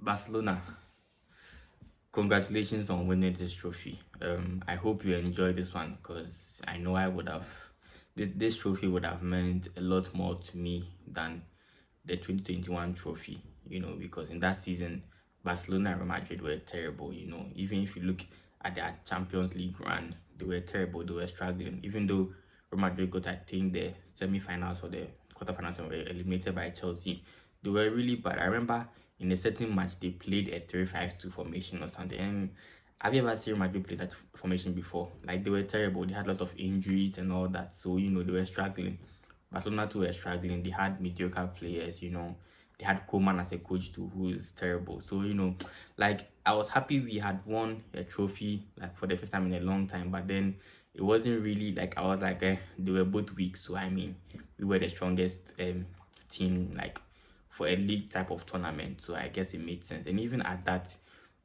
Barcelona, congratulations on winning this trophy. I hope you enjoyed this one because I know I would have. This trophy would have meant a lot more to me than the 2021 trophy, because in that season, Barcelona and Real Madrid were terrible, Even if you look at their Champions League run, they were terrible, they were struggling. Even though Real Madrid got, I think, the semi-finals or the quarterfinals and were eliminated by Chelsea, they were really bad. I remember in a certain match, they played a 3-5-2 formation or something. And have you ever seen Real Madrid play that formation before? Like, they were terrible. They had a lot of injuries and all that. So, they were struggling. Barcelona too were struggling. They had mediocre players, They had Koeman as a coach too, who is terrible. So, like I was happy we had won a trophy like for the first time in a long time, but then it wasn't really like I was like they were both weak. So I mean we were the strongest team like for a league type of tournament. So I guess it made sense. And even at that,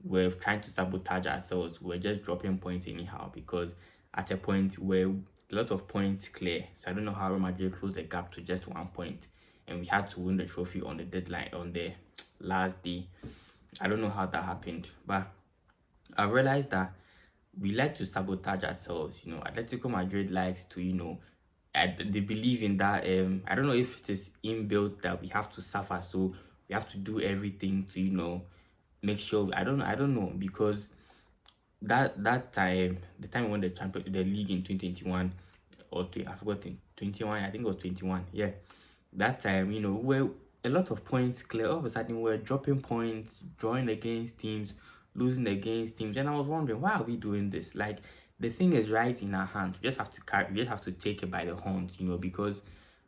we're trying to sabotage ourselves. We're just dropping points anyhow because at a point where a lot of points clear. So I don't know how Real Madrid closed the gap to just 1 point, and we had to win the trophy on the deadline on the last day. I don't know how that happened, but I realized that we like to sabotage ourselves. Atletico Madrid likes to, they believe in that. I don't know if it is inbuilt that we have to suffer, so we have to do everything to, make sure. I don't know because that time, the time we won the league in 2021 or I forgot 21. I think it was 21. Yeah, that time, where a lot of points clear. All of a sudden, we're dropping points, drawing against teams, losing against teams, and I was wondering why are we doing this? Like the thing is right in our hands. We just have to carry. We just have to take it by the horns, because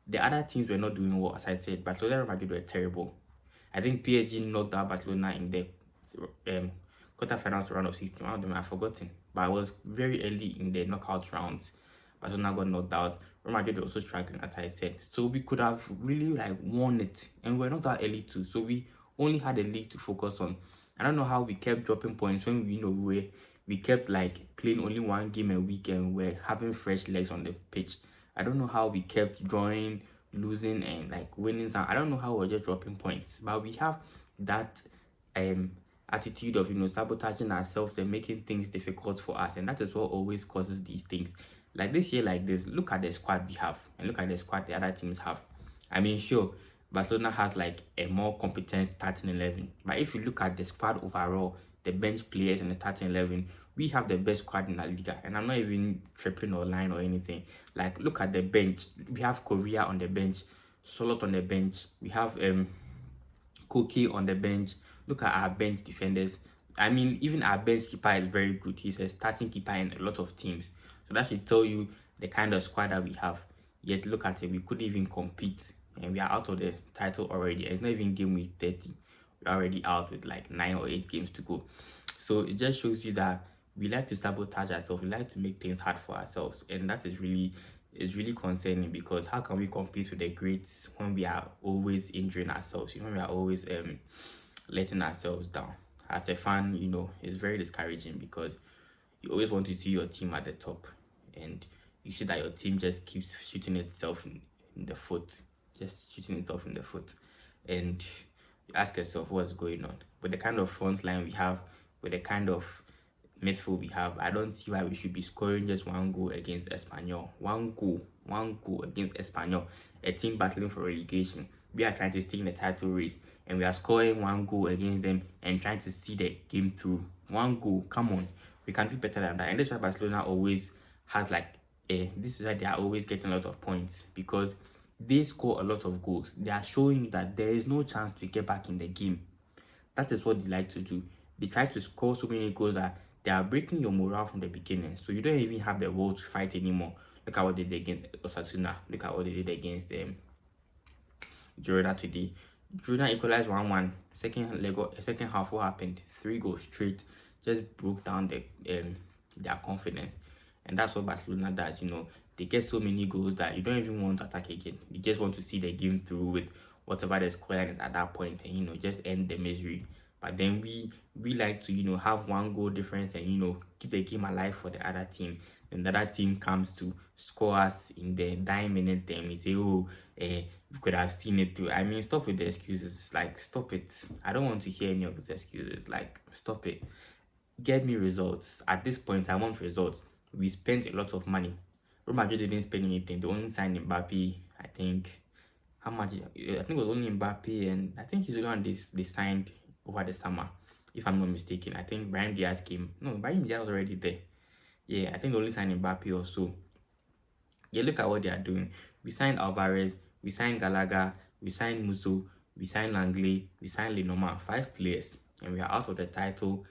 the other teams were not doing well. As I said, Barcelona and Madrid were terrible. I think PSG knocked out Barcelona in the quarterfinals round of 16. One of them I've forgotten, but it was very early in the knockout rounds. Barcelona got knocked out. Real Madrid were also struggling, as I said. So we could have really like won it, and we're not that early too. So we only had a league to focus on. I don't know how we kept dropping points when we kept like playing only one game a week and we're having fresh legs on the pitch. I don't know how we kept drawing, losing, and like winning some. I don't know how we're just dropping points, but we have that attitude of sabotaging ourselves and making things difficult for us, and that is what always causes these things. Like this year, like this, look at the squad we have and look at the squad the other teams have. I mean, sure, Barcelona has like a more competent starting 11, but if you look at the squad overall, the bench players and the starting 11, we have the best squad in La Liga, and I'm not even tripping or lying or anything. Like, look at the bench. We have Korea on the bench, Solot on the bench. We have Koke on the bench. Look at our bench defenders. I mean, even our bench keeper is very good. He's a starting keeper in a lot of teams. So that should tell you the kind of squad that we have. Yet look at it, we couldn't even compete, and we are out of the title already. It's not even game week 30. We're already out with like 9 or 8 games to go. So it just shows you that we like to sabotage ourselves. We like to make things hard for ourselves, and that is really concerning because how can we compete with the greats when we are always injuring ourselves? When we are always letting ourselves down. As a fan, it's very discouraging because you always want to see your team at the top, and you see that your team just keeps shooting itself in the foot, and you ask yourself what's going on. With the kind of front line we have, with the kind of midfield we have, I don't see why we should be scoring just one goal against Espanyol. One goal against Espanyol, a team battling for relegation. We are trying to stay in the title race, and we are scoring one goal against them and trying to see the game through. One goal, come on, we can do better than that. And that's why Barcelona always has this is why they are always getting a lot of points because they score a lot of goals. They are showing that there is no chance to get back in the game. That is what they like to do. They try to score so many goals that they are breaking your morale from the beginning. So you don't even have the will to fight anymore. Look at what they did against Osasuna. Look at what they did against Girona today. Girona equalized 1-1. Second half, what happened? 3 goals straight. Just broke down their confidence. And that's what Barcelona does, They get so many goals that you don't even want to attack again. You just want to see the game through with whatever the scoreline is at that point and, just end the misery. But then we like to, have one goal difference and, keep the game alive for the other team. then the other team comes to score us in the dying minutes, then we say, oh, we could have seen it too. I mean, stop with the excuses. Like, stop it. I don't want to hear any of those excuses. Like, stop it. Get me results. At this point, I want results. We spent a lot of money. Real Madrid didn't spend anything. They only signed Mbappe. I think how much? I think it was only Mbappe, and I think he's the one they signed over the summer, if I'm not mistaken. I think Brian Diaz came. No, Brian Diaz was already there. Yeah, I think they only signed Mbappe or so. Yeah, look at what they are doing. We signed Alvarez, we signed Gallagher, we signed Musso, we signed Langley, we signed Lenoma, 5 players, and we are out of the title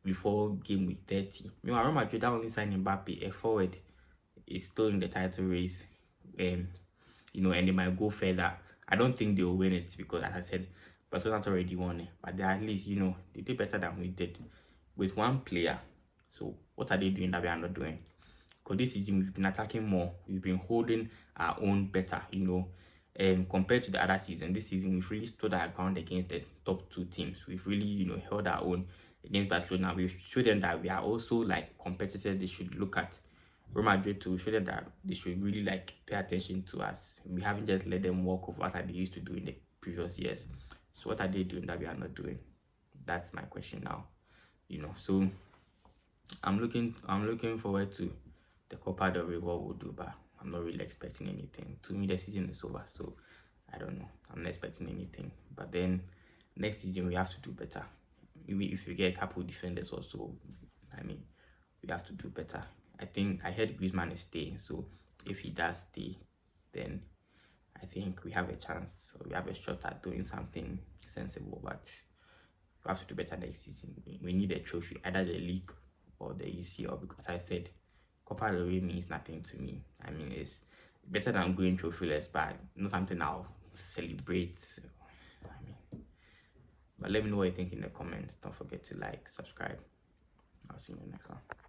before game week 30. Meanwhile, Real Madrid only signed Mbappe, a forward, is still in the title race. And they might go further. I don't think they'll win it because, as I said, Barcelona's already won it. But they at least, they did better than we did with one player. So what are they doing that we are not doing? Because this season we've been attacking more. We've been holding our own better, compared to the other season. This season we've really stood our ground against the top two teams. We've really, held our own against Barcelona. We've showed them that we are also like competitors they should look at. Real Madrid to show them that they should really like pay attention to us. We haven't just let them walk over like they used to do in the previous years. So what are they doing that we are not doing? That's my question now. So I'm looking forward to the Copa del Rey, what we'll do, but I'm not really expecting anything. To me, the season is over, so I don't know. I'm not expecting anything. But then next season we have to do better. Maybe if we get a couple defenders also, I mean, we have to do better. I think I heard Griezmann is staying, so if he does stay, then I think we have a chance, or we have a shot at doing something sensible. But we have to do better next season. We need a trophy, either the league or the UCL, because I said Copa del Rey means nothing to me. I mean, it's better than going trophyless, but not something I'll celebrate. I mean, but let me know what you think in the comments. Don't forget to like, subscribe. I'll see you in the next one.